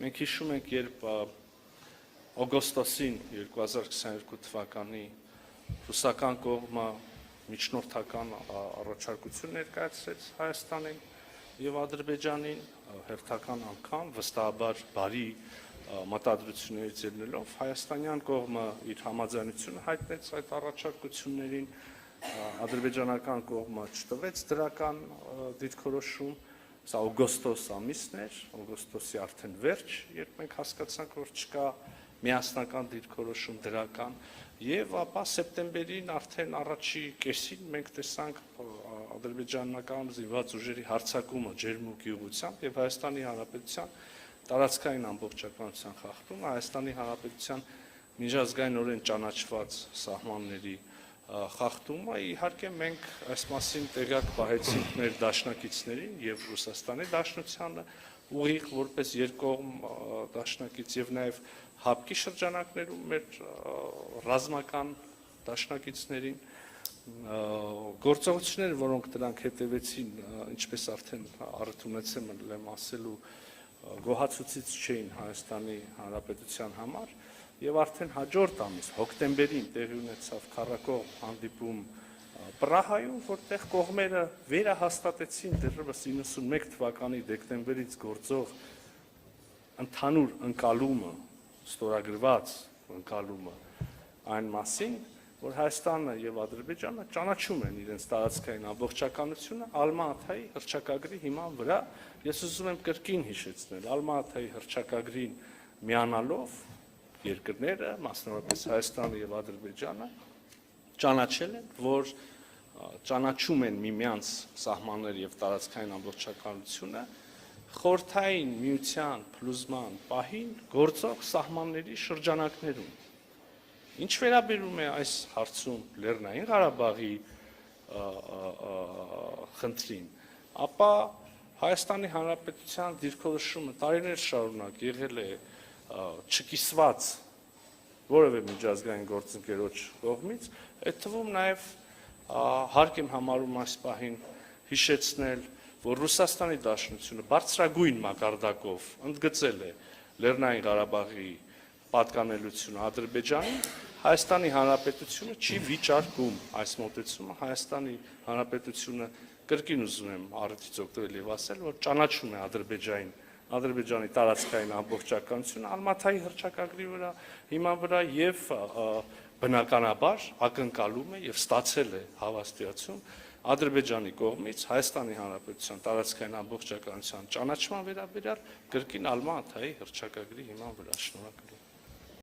Մենք հիշում ենք, երբ օգոստոսին 2022 թվականի ռուսական կողմը միջնորդական առաջարկություն ներկայացրեց Հայաստանին եւ Ադրբեջանին, հերթական անգամ վստահաբար բարի մտադրություններից ելնելով հայաստանյան կողմը իր համաձայնությունը հայտնեց այդ առաջարկություններին, ադրբեջանական կողմը չտվեց դրական դիրքորոշում, սա օգոստոս ամիսն էր, օգոստոսի արդեն վերջ, երբ մենք հասկացանք, որ չկա միասնական դիրքորոշում դրական, եւ ապա սեպտեմբերին արդեն առաջի կեսին մենք տեսանք ադրբեջանական զինված ուժերի հարձակումը ջերմուկ ուղղությամբ եւ Հայաստանի Հանրապետության տարածքային ամբողջականության խախտում, Հայաստանի Հանրապետության միջազգայինորեն ճանաչված սահմանների խախտումը, իհարկե մենք այս մասին տեղյակ պահեցինք մեր դաշնակիցներին եւ Ռուսաստանի դաշնությանը, ուղիղ որպես երկկողմ դաշնակից եւ նաեւ հապկի շրջանակներում մեր ռազմական դաշնակիցներին գործողություններ, որոնք դրանք հետևեցին, ինչպես արդեն առիթ ունեցել եմ ասելու, գոհացուցիչ չէին Հայաստանի Հանրապետության համար եւ արդեն հաջորդ ամիս հոկտեմբերին տեղի ունեցավ քառակողմ հանդիպում Պրահայում, որտեղ կողմերը վերահաստատեցին դեռևս 91 թվականի դեկտեմբերից գործող ընդհանուր ընկալումը, ստորագրված ընկալումը այն մասին, որ Հայաստանը եւ Ադրբեջանը ճանաչում են իրենց տարածքային ամբողջականությունը Ալմա-Աթայի հռչակագրի հիման վրա։ Ես ուզում եմ կրկին հիշեցնել, Ալմա-Աթայի հռչակագրին միանալով երկրները, մասնավորապես Հայաստանը եւ Ադրբեջանը, ճանաչել են, որ ճանաչում են միմյանց սահմաններ եւ տարածքային ամբողջականությունը խորհրդային միության փլուզման պահին գործող սահմանների շրջանակներում։ Ինչ վերաբերում է այս հարցում Լեռնային Ղարաբաղի խնդրին, ապա Հայաստանի Հանրապետության դիրքորոշումը տարիներ շարունակ եղել է չկիսված որևէ միջազգային գործընկերոջ կողմից, այդ թվում նաև հարկ եմ համարում այս պահին հիշեցնել, որ Ռուսաստանի Դաշնությունը բարձրագույն մակարդակով ընդգծել է Լեռնային Ղարաբաղի պատկանելությունը Ադրբեջանին, Հայաստանի Հանրապետությունը չի վիճարկում այս մոտեցումը, Հայաստանի Հանրապետությունը կրկին ուզում եմ առիթից օգտվել եւ ասել, որ ճանաչում է Ադրբեջանի տարածքային ամբողջականությունը Ալմաթայի հռչակագրի վրա, հիման վրա եւ բնականաբար ակնկալում է եւ ստացել է հավաստիացում Ադրբեջանի կողմից Հայաստանի Հանրապետության տարածքային ամբողջականության ճանաչման վերաբերյալ կրկին Ալմա-Աթայի հռչակագրի հիման վրա։ Շնորհակալ եմ։